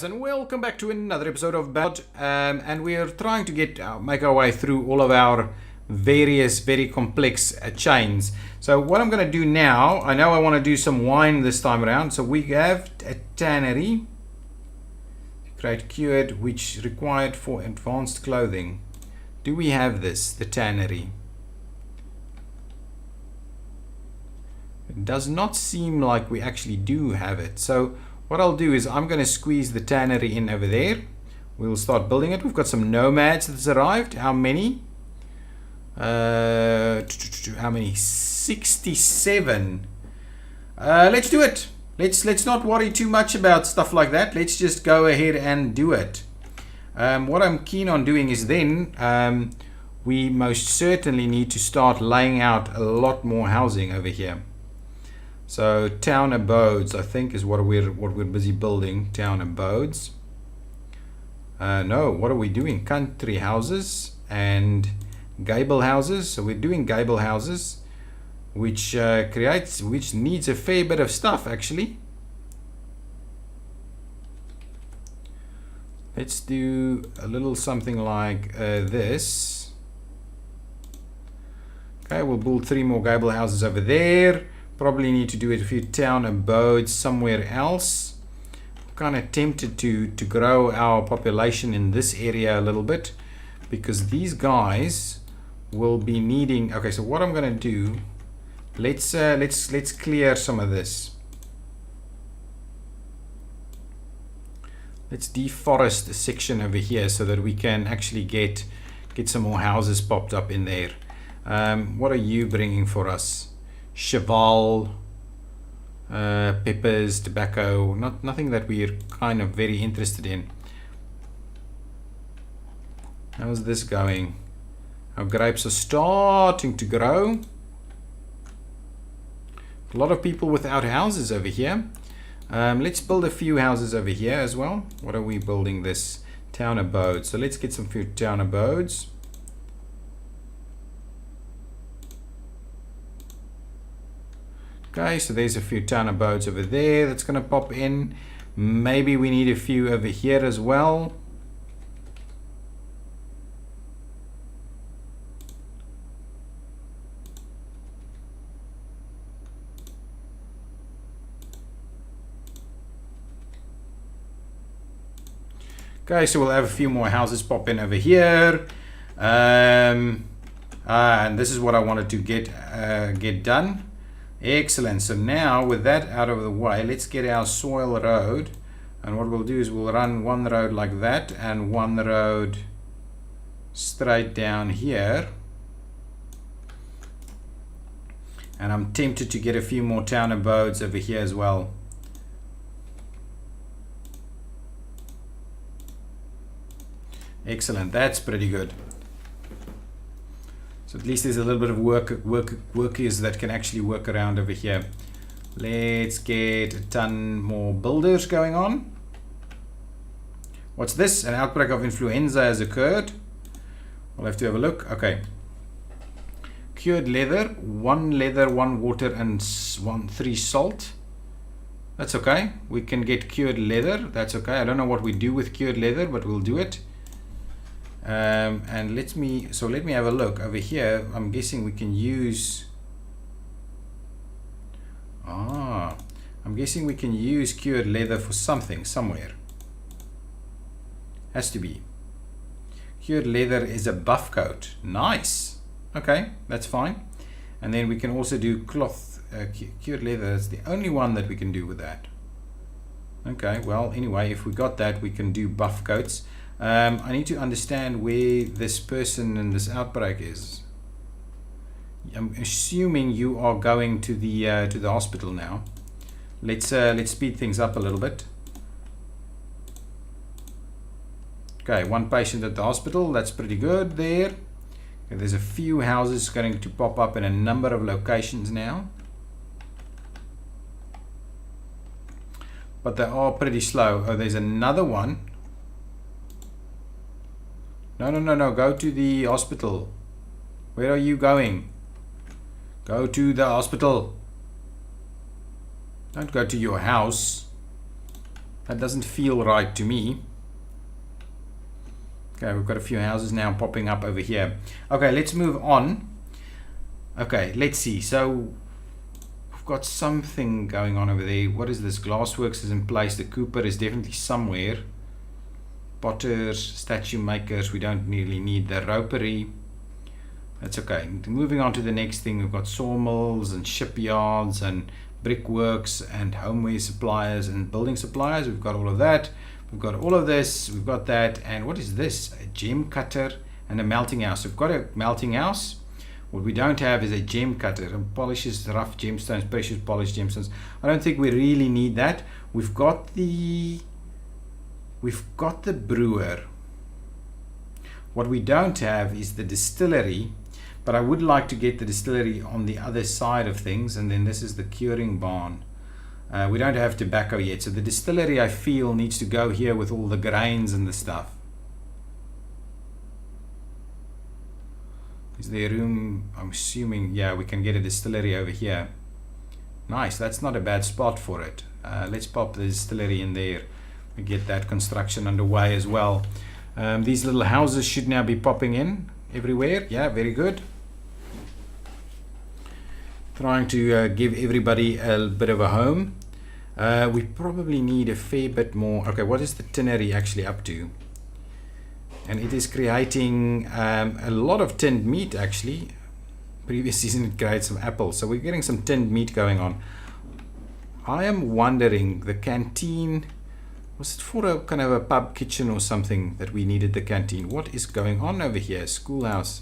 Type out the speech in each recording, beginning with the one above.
And welcome back to another episode of Banished, and we are trying to make our way through all of our various very complex chains. So what I'm going to do now, I know I want to do some wine this time around, so we have a tannery, create cured, which required for advanced clothing. Do we have this, the tannery? It does not seem like we actually do have it. So what I'll do is I'm going to squeeze the tannery in over there. We'll start building it. We've got some nomads that's arrived. How many? How many? 67. Let's do it. Let's not worry too much about stuff like that. Let's just go ahead and do it. What I'm keen on doing is then we most certainly need to start laying out a lot more housing over here. So town abodes, I think, is what we're busy building. Town abodes. No, what are we doing? Country houses and gable houses. So we're doing gable houses, which needs a fair bit of stuff actually. Let's do a little something like this. Okay, we'll build 3 more gable houses over there. Probably need to do a few town abodes somewhere else. I'm kind of tempted to grow our population in this area a little bit, because these guys will be needing. Okay, so what I'm going to do, let's clear some of this. Let's deforest a section over here so that we can actually get some more houses popped up in there. What are you bringing for us? Cheval, peppers, tobacco, nothing that we're kind of very interested in. How's this going? Our grapes are starting to grow. A lot of people without houses over here. Let's build a few houses over here as well. What are we building? This town abode. So let's get some few town abodes. Okay, so there's a few town abodes over there that's going to pop in. Maybe we need a few over here as well. Okay, so we'll have a few more houses pop in over here. And this is what I wanted to get done. Excellent. So now with that out of the way, let's get our soil road, and what we'll do is we'll run one road like that and one road straight down here. And I'm tempted to get a few more town abodes over here as well. Excellent. That's pretty good. So at least there's a little bit of workers that can actually work around over here. Let's get a ton more builders going on. What's this? An outbreak of influenza has occurred. We'll have to have a look. Okay. Cured leather, 1 water, and 3 salt. That's okay. We can get cured leather. That's okay. I don't know what we do with cured leather, but we'll do it. And let me have a look over here. I'm guessing we can use I'm guessing we can use cured leather for something somewhere. Has to be. Cured leather is a buff coat. Nice. Okay, that's fine. And then we can also do cloth. Cured leather is the only one that we can do with that. Okay, well anyway, if we got that, we can do buff coats. I need to understand where this person in this outbreak is. I'm assuming you are going to the hospital now. Let's speed things up a little bit. Okay, 1 patient at the hospital. That's pretty good there. Okay, there's a few houses going to pop up in a number of locations now, but they are pretty slow. Oh, there's another one. No, go to the hospital. Where are you going? Go to the hospital. Don't go to your house. That doesn't feel right to me. Okay, we've got a few houses now popping up over here. Okay, let's move on. Okay, let's see. So we've got something going on over there. What is this? Glassworks is in place. The Cooper is definitely somewhere. Potters, statue makers, we don't really need the ropery. That's okay. Moving on to the next thing, we've got sawmills and shipyards and brickworks and homeware suppliers and building suppliers. We've got all of that. We've got all of this. We've got that. And what is this? A gem cutter and a melting house. We've got a melting house. What we don't have is a gem cutter. It polishes rough gemstones, precious polished gemstones. I don't think we really need that. We've got the brewer. What we don't have is the distillery, but I would like to get the distillery on the other side of things. And then this is the curing barn. We don't have tobacco yet, so the distillery I feel needs to go here with all the grains and the stuff. Is there room? I'm assuming, yeah, we can get a distillery over here. Nice, that's not a bad spot for it. Let's pop the distillery in there. We get that construction underway as well. These little houses should now be popping in everywhere. Yeah, very good. Trying to give everybody a bit of a home. We probably need a fair bit more. Okay, what is the tinnery actually up to? And it is creating a lot of tinned meat actually. Previous season it created some apples, so we're getting some tinned meat going on. I am wondering, the canteen, was it for a kind of a pub kitchen or something that we needed the canteen? What is going on over here? Schoolhouse,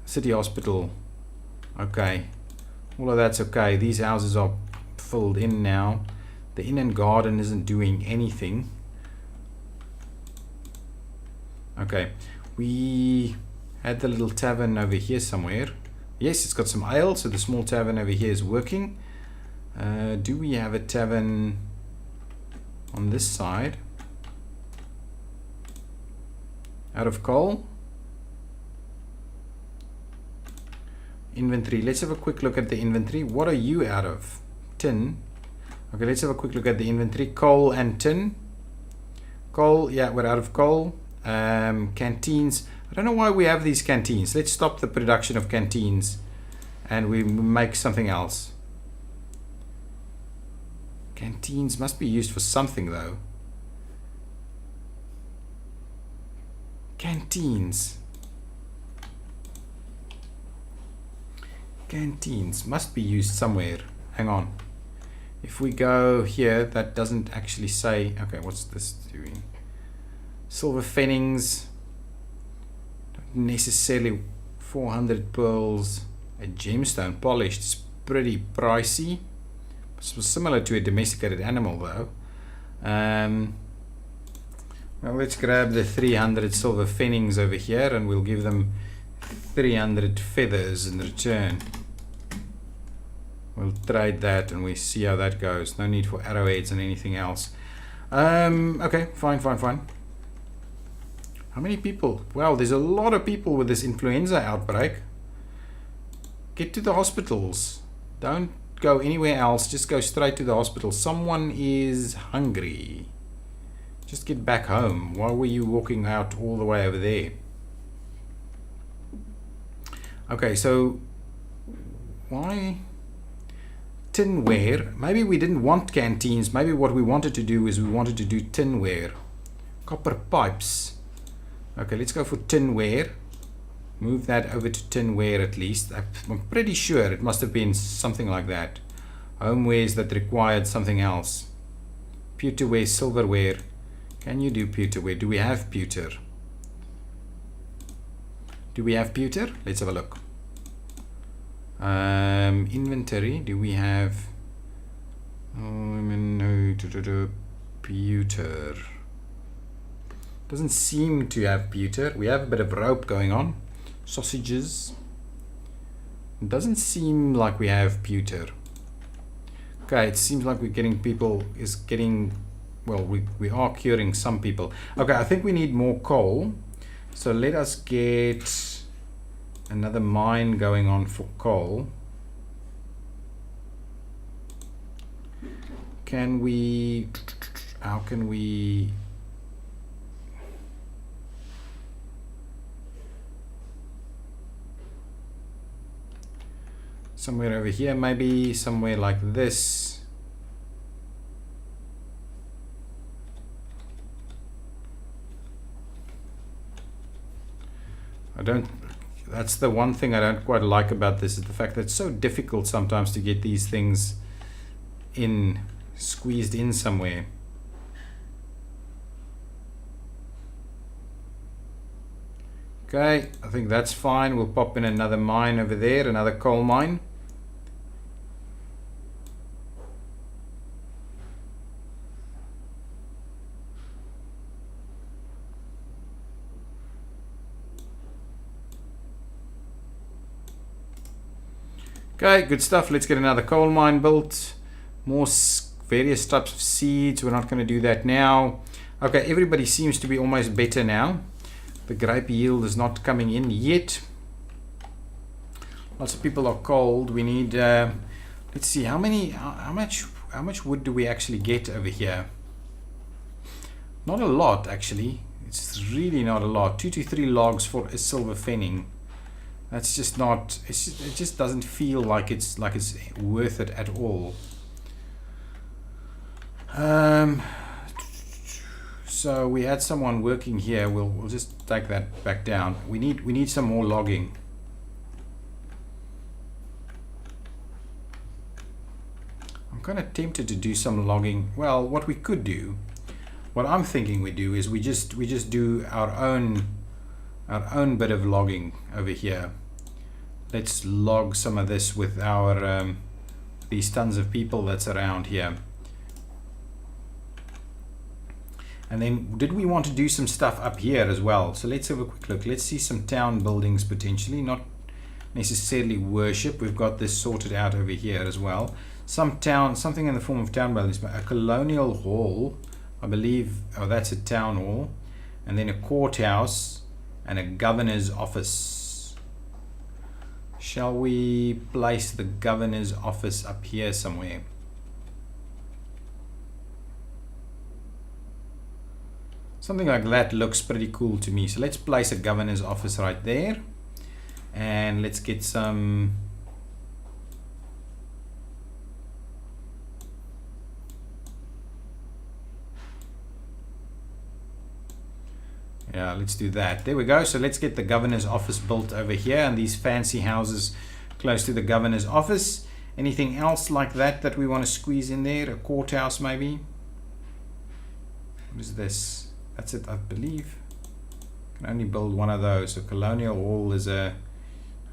city hospital. Okay, all of that's okay. These houses are filled in now. The inn and garden isn't doing anything. Okay, we had the little tavern over here somewhere. Yes, it's got some ale, so the small tavern over here is working. Do we have a tavern on this side? Out of coal? Inventory. Let's have a quick look at the inventory. What are you out of? Tin. Okay, let's have a quick look at the inventory. Coal and tin. Coal, yeah, we're out of coal. Canteens. I don't know why we have these canteens. Let's stop the production of canteens and we make something else. Canteens must be used for something though. Canteens. Canteens must be used somewhere. Hang on. If we go here, that doesn't actually say. Okay, what's this doing? Silver pfennigs. Don't necessarily 400 pearls. A gemstone polished is pretty pricey. It's similar to a domesticated animal though. Well, let's grab the 300 silver pfennigs over here and we'll give them 300 feathers in return. We'll trade that and we see how that goes. No need for arrowheads and anything else. Okay, fine. How many people? Wow, there's a lot of people with this influenza outbreak. Get to the hospitals. Don't go anywhere else. Just go straight to the hospital. Someone is hungry. Just get back home. Why were you walking out all the way over there? Okay, so why tinware? Maybe we didn't want canteens. Maybe what we wanted to do is we wanted to do tinware. Copper pipes. Okay, let's go for tinware. Move that over to tinware at least. I'm pretty sure it must have been something like that. Homewares that required something else. Pewterware, silverware. Can you do pewterware? Do we have pewter? Do we have pewter? Let's have a look. Inventory. Do we have pewter? Doesn't seem to have pewter. We have a bit of rope going on. Sausages. It doesn't seem like we have pewter. Okay, it seems like we're getting well, we are curing some people. Okay, I think we need more coal. So let us get another mine going on for coal. Can we how can we... Somewhere over here, maybe somewhere like this. That's the one thing I don't quite like about this, is the fact that it's so difficult sometimes to get these things squeezed in somewhere. Okay, I think that's fine. We'll pop in another mine over there, another coal mine. Okay, good stuff. Let's get another coal mine built. More various types of seeds. We're not going to do that now. Okay, everybody seems to be almost better now. The grape yield is not coming in yet. Lots of people are cold. We need, let's see, how much wood do we actually get over here? Not a lot, actually. It's really not a lot. 2 to 3 logs for a silver fenning. That's just not, it just doesn't feel like it's worth it at all. So we had someone working here. We'll just take that back down. We need some more logging. I'm kind of tempted to do some logging. Well, what we could do, what I'm thinking we do, is we just do our own bit of logging over here. Let's log some of this with our these tons of people that's around here. And then did we want to do some stuff up here as well? So let's have a quick look. Let's see some town buildings potentially, not necessarily worship. We've got this sorted out over here as well. Something in the form of town buildings, but a colonial hall, I believe. Oh, that's a town hall. And then a courthouse and a governor's office. Shall we place the governor's office up here somewhere? Something like that looks pretty cool to me. So let's place a governor's office right there. And let's get some... Yeah, let's do that. There we go. So let's get the governor's office built over here, and these fancy houses close to the governor's office. Anything else like that we want to squeeze in there? A courthouse maybe? What is this? That's it, I believe. Can only build one of those. A colonial hall is a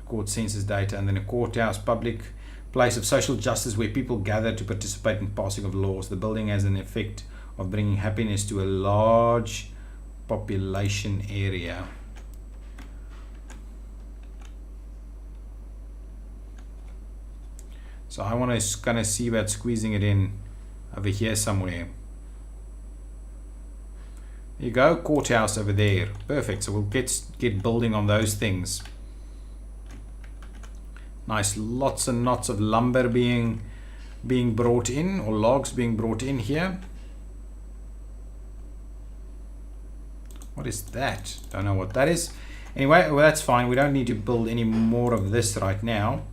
court census data, and then a courthouse, public place of social justice where people gather to participate in passing of laws. The building has an effect of bringing happiness to a large population area. So I want to kind of see about squeezing it in over here somewhere. There you go, courthouse over there. Perfect. So we'll get building on those things. Nice, lots and lots of lumber being brought in, or logs being brought in here. What is that? Don't know what that is. Anyway, well, that's fine. We don't need to build any more of this right now.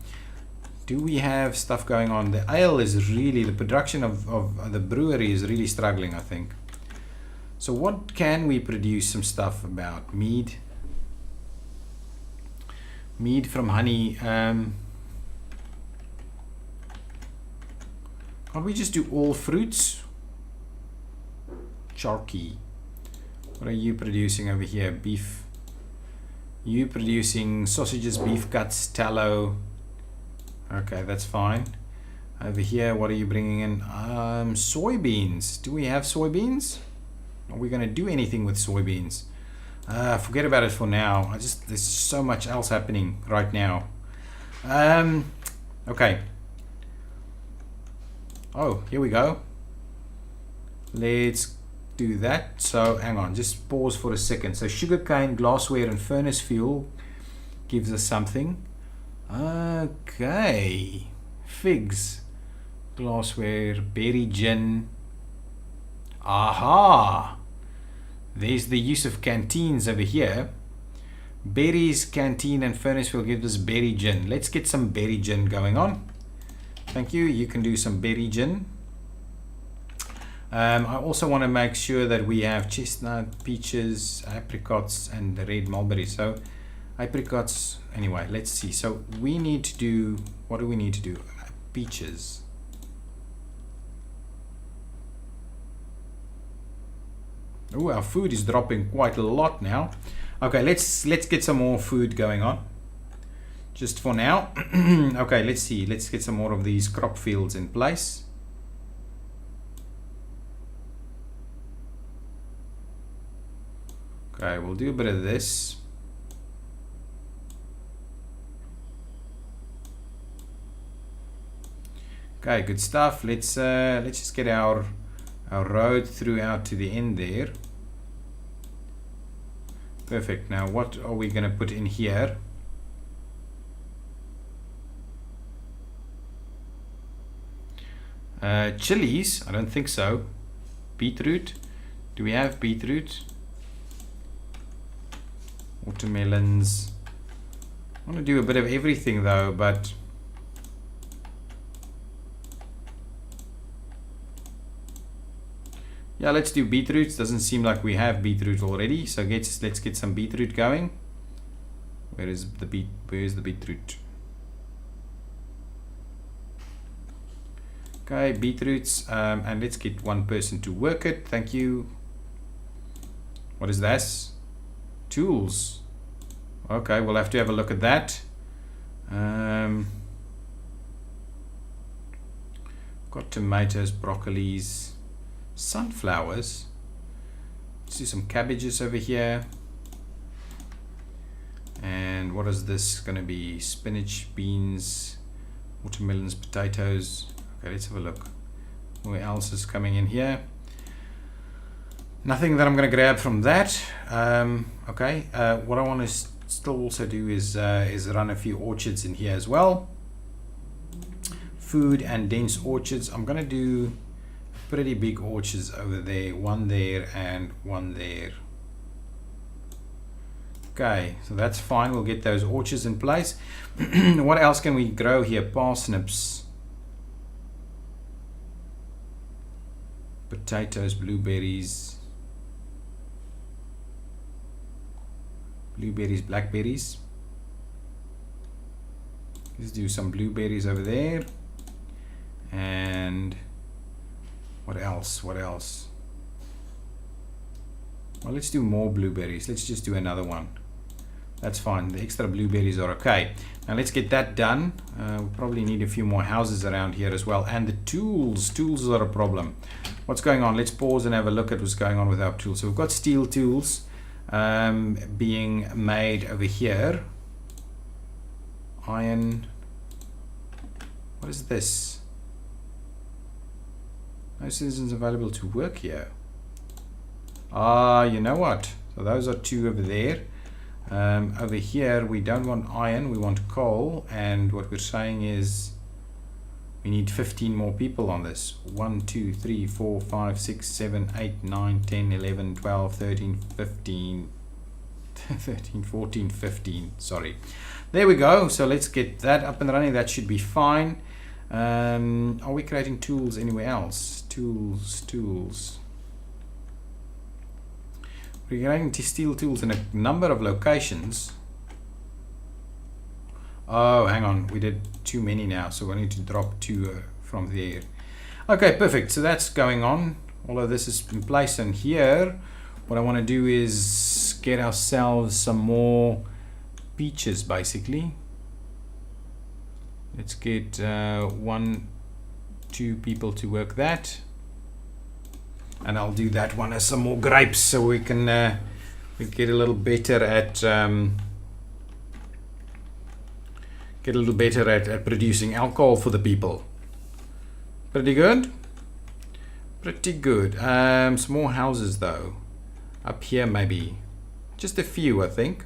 Do we have stuff going on? The ale is really, the production of the brewery is really struggling, I think. So what can we produce some stuff about? Mead. Mead from honey. Can't we just do all fruits? Charky. What are you producing over here? Beef. You producing sausages, beef guts, tallow. Okay, that's fine. Over here, what are you bringing in? Soybeans. Do we have soybeans? Are we going to do anything with soybeans? Forget about it for now. There's so much else happening right now. Okay. Oh, here we go. Let's do that. So hang on, just pause for a second. So sugarcane, glassware, and furnace fuel gives us something. Okay. Figs, glassware, berry gin. Aha! There's the use of canteens over here. Berries, canteen, and furnace will give us berry gin. Let's get some berry gin going on. Thank you. You can do some berry gin. I also want to make sure that we have chestnut, peaches, apricots, and the red mulberry. So apricots, anyway, let's see. So we need to do, what do we need to do? Peaches. Oh, our food is dropping quite a lot now. Okay, let's get some more food going on. Just for now. Okay, let's see. Let's get some more of these crop fields in place. Okay, we'll do a bit of this. Okay, good stuff. Let's just get our road through out to the end there. Perfect. Now what are we going to put in here? Chilies? I don't think so. Beetroot? Do we have beetroot? Watermelons. I want to do a bit of everything though, but yeah, let's do beetroots. Doesn't seem like we have beetroot already, so let's get some beetroot going. Where's the beetroot? Okay, beetroots, and let's get one person to work it. Thank you. What is this? Tools. Okay, we'll have to have a look at that. Got tomatoes, broccolis, sunflowers. Let's do some cabbages over here. And what is this going to be? Spinach, beans, watermelons, potatoes. Okay, let's have a look. What else is coming in here? Nothing that I'm going to grab from that. Okay, what I want to still also do is run a few orchards in here as well. Food and dense orchards. I'm going to do pretty big orchards over there. One there and one there. Okay, so that's fine. We'll get those orchards in place. What else can we grow here? Parsnips. Potatoes, blueberries. Blueberries, blackberries. Let's do some blueberries over there. And what else? What else? Well, let's do more blueberries. Let's just do another one. That's fine. The extra blueberries are okay. Now let's get that done. We'll probably need a few more houses around here as well. And the tools. Tools are a problem. What's going on? Let's pause and have a look at what's going on with our tools. So we've got steel tools being made over here. Iron. What is this? No citizens available to work here. Ah, you know what? So those are two over there. Over here we don't want iron, we want coal, and what we're saying is we need 15 more people on this. 1, 2, 3, 4, 5, 6, 7, 8, 9, 10, 11, 12, 13, 15, 13, 14, 15, sorry. There we go. So let's get that up and running. That should be fine. Are we creating tools anywhere else? Tools. We're creating steel tools in a number of locations. Oh, hang on. We did too many now, so we need to drop two from there. Okay, perfect. So that's going on. All of this is in place, and here what I want to do is get ourselves some more peaches, basically. Let's get 1, 2 people to work that, and I'll do that one as some more grapes, so we can we get a little better at producing alcohol for the people. Pretty good. Pretty good. Some more houses though. Up here maybe. Just a few, I think.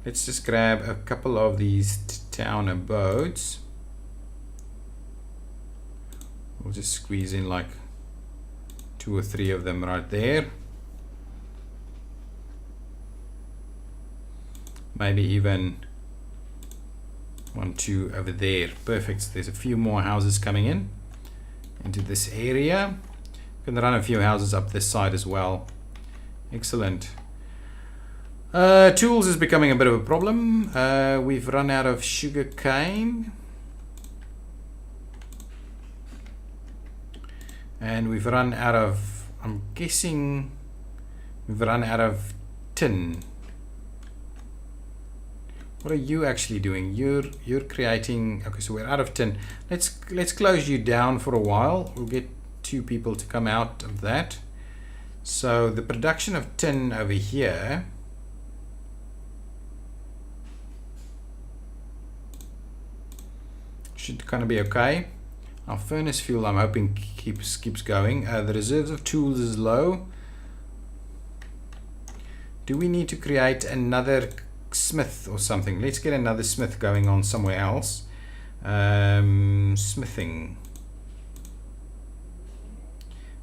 Let's just grab a couple of these town abodes. We'll just squeeze in like 2 or 3 of them right there. Maybe even 1, 2 over there. Perfect. So there's a few more houses coming in into this area. Can run a few houses up this side as well. Excellent. Tools is becoming a bit of a problem. We've run out of sugar cane. And we've run out of, I'm guessing, we've run out of tin. What are you actually doing? You're creating, okay, so we're out of tin. Let's close you down for a while. We'll get 2 people to come out of that. So the production of tin over here should kind of be okay. Our furnace fuel, I'm hoping, keeps going. The reserves of tools is low. Do we need to create another smith or something? Let's get another smith going on somewhere else. Smithing.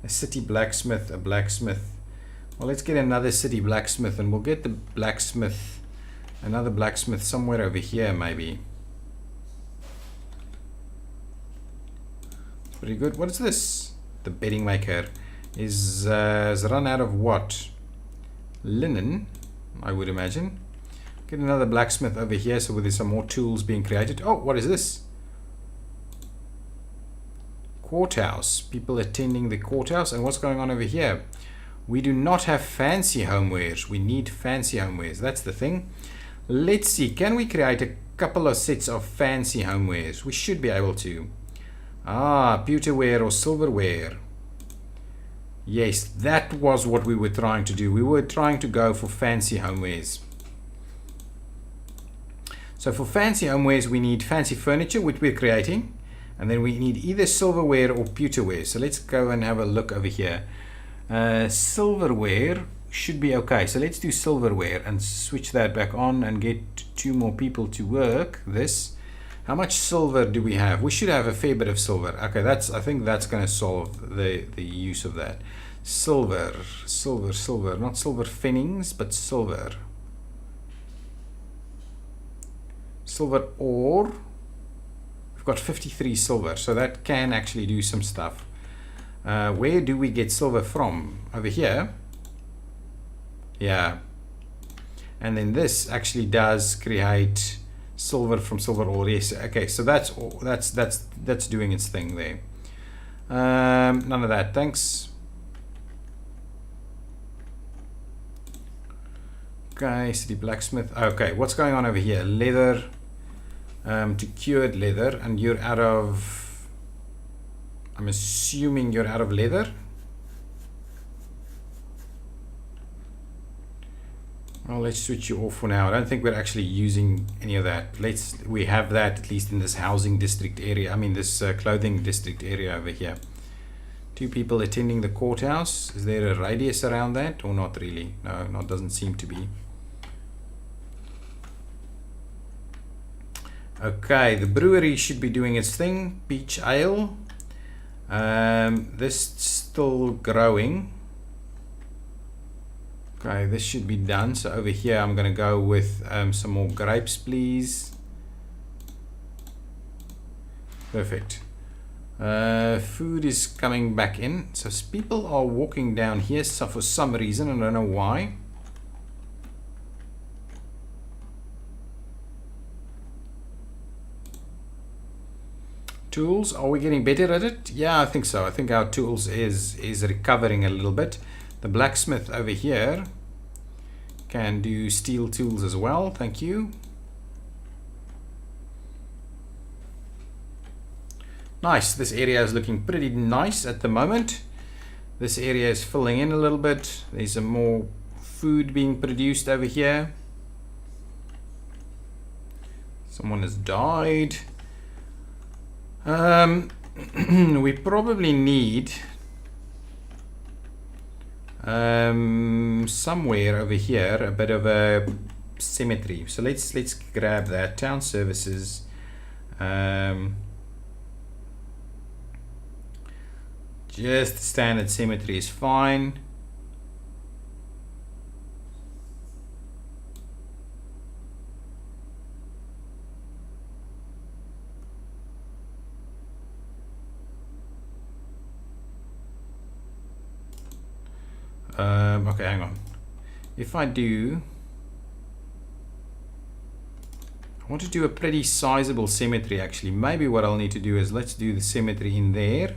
A city blacksmith, a blacksmith. Well, let's get another city blacksmith, and we'll get the blacksmith, another blacksmith somewhere over here maybe. Pretty good. What is this? The bedding maker is run out of what? Linen, I would imagine. Get another blacksmith over here so there's some more tools being created. Oh, what is this? Courthouse. People attending the courthouse. And what's going on over here? We do not have fancy homewares. We need fancy homewares. That's the thing. Let's see. Can we create a couple of sets of fancy homewares? We should be able to. Pewterware or silverware. Yes, that was what we were trying to do. We were trying to go for fancy homewares. So for fancy homewares, we need fancy furniture, which we're creating. And then we need either silverware or pewterware. So let's go and have a look over here. Silverware should be okay. So let's do silverware and switch that back on and get 2 more people to work this. How much silver do we have? We should have a fair bit of silver. Okay, I think that's going to solve the use of that. Silver, not silver finnings, but silver. Silver ore. We've got 53 silver, so that can actually do some stuff. Where do we get silver from? Over here. Yeah. And then this actually does create silver from silver ore. Yes. Okay, so that's doing its thing there. None of that, thanks. Okay, city blacksmith. Okay, what's going on over here? Leather, to cured leather, and you're out of, I'm assuming you're out of leather. Well, let's switch you off for now. I don't think we're actually using any of that. We have that at least in this housing district area. I mean this clothing district area over here. 2 people attending the courthouse. Is there a radius around that or not really? No, it doesn't seem to be. Okay, the brewery should be doing its thing. Peach ale. This still growing. Okay, this should be done. So over here, I'm going to go with some more grapes, please. Perfect. Food is coming back in. So people are walking down here for some reason. I don't know why. Tools, are we getting better at it? Yeah, I think so. I think our tools is recovering a little bit. The blacksmith over here can do steel tools as well. Thank you. Nice. This area is looking pretty nice at the moment. This area is filling in a little bit. There's some more food being produced over here. Someone has died. We probably need somewhere over here a bit of a cemetery. So let's grab that. Town services. Just standard symmetry is fine. Okay, hang on. If I do, I want to do a pretty sizable symmetry actually. Maybe what I'll need to do is let's do the symmetry in there.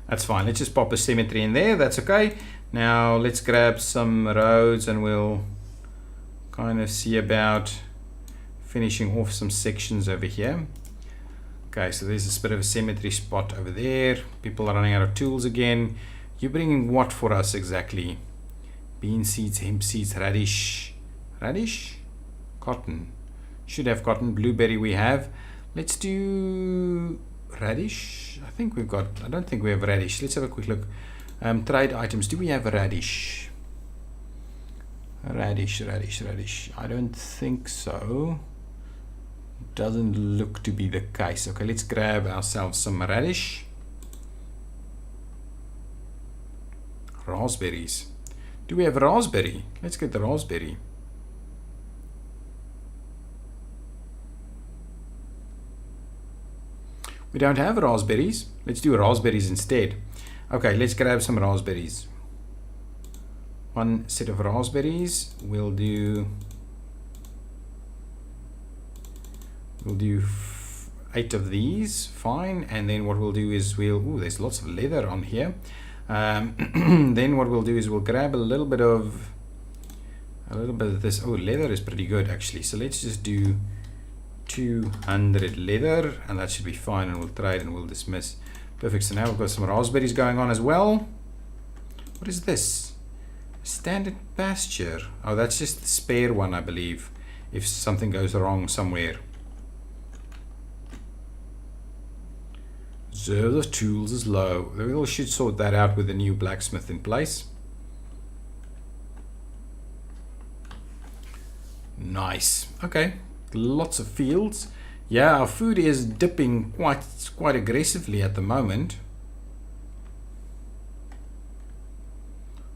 That's fine. Let's just pop a symmetry in there. That's okay. Now let's grab some roads and we'll kind of see about finishing off some sections over here. Okay, so there's this bit of a symmetry spot over there. People are running out of tools again. You're bringing what for us exactly? Bean seeds, hemp seeds, radish. Radish? Cotton. Should have cotton. Blueberry we have. Let's do radish. I think we've got, I don't think we have radish. Let's have a quick look. Trade items. Do we have radish? Radish. I don't think so. Doesn't look to be the case. Okay, let's grab ourselves some radish. Raspberries. Do we have raspberry? Let's get the raspberry. We don't have raspberries. Let's do raspberries instead. Okay, let's grab some raspberries. One set of raspberries. We'll do 8 of these, fine. And then what we'll do is ooh, there's lots of leather on here. Then what we'll do is we'll grab a little bit of this. Oh, leather is pretty good actually. So let's just do 200 leather, and that should be fine. And we'll trade and we'll dismiss. Perfect. So now we've got some raspberries going on as well. What is this? Standard pasture. Oh, that's just the spare one, I believe, if something goes wrong somewhere. Reserve of tools is low. We should sort that out with the new blacksmith in place. Nice. Okay, lots of fields. Yeah, our food is dipping quite aggressively at the moment.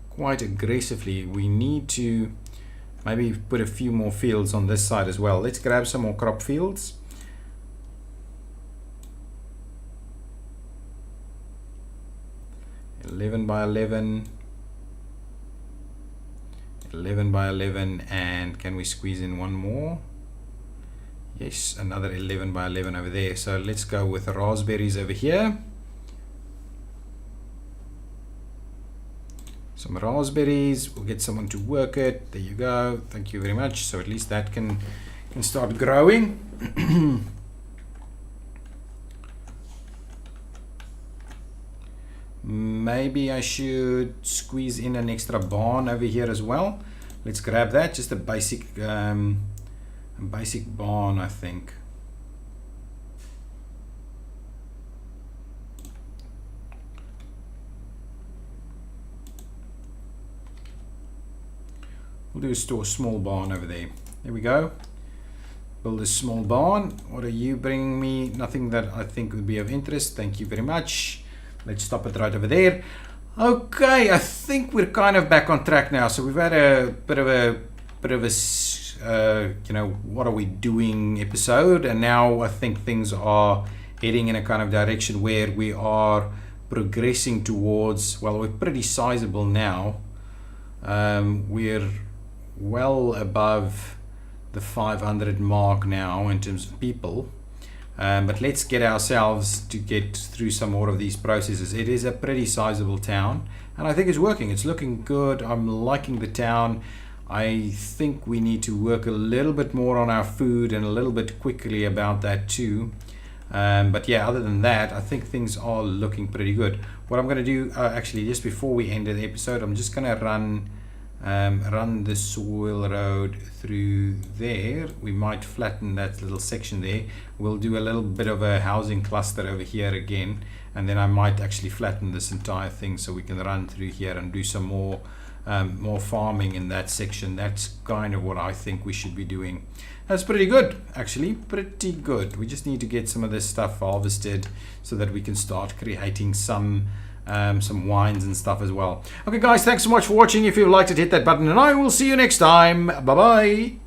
Quite aggressively. We need to maybe put a few more fields on this side as well. Let's grab some more crop fields. (11 by 11), 11 by 11, and can we squeeze in one more? Yes, another 11 by 11 over there. So let's go with the raspberries over here. Some raspberries. We'll get someone to work it. There you go. Thank you very much. So at least that can start growing. Maybe I should squeeze in an extra barn over here as well. Let's grab that. Just a basic barn, I think. We'll do a small barn over there. There we go. Build a small barn. What are you bringing me? Nothing that I think would be of interest. Thank you very much. Let's stop it right over there. Okay, I think we're kind of back on track now. So we've had a bit of a you know, what are we doing episode, and now I think things are heading in a kind of direction where we are progressing towards, well, we're pretty sizable now. We're well above the 500 mark now in terms of people. But let's get ourselves to get through some more of these processes. It is a pretty sizable town, and I think it's working. It's looking good. I'm liking the town. I think we need to work a little bit more on our food and a little bit quickly about that too. But yeah, other than that, I think things are looking pretty good. What I'm going to do, actually, just before we end the episode, I'm just going to run the soil road through there. We might flatten that little section there. We'll do a little bit of a housing cluster over here again, and then I might actually flatten this entire thing so we can run through here and do some more more farming in that section. That's kind of what I think we should be doing. That's pretty good, actually, pretty good. We just need to get some of this stuff harvested so that we can start creating some wines and stuff as well. Okay, guys, thanks so much for watching. If you liked it, hit that button, and I will see you next time. Bye bye.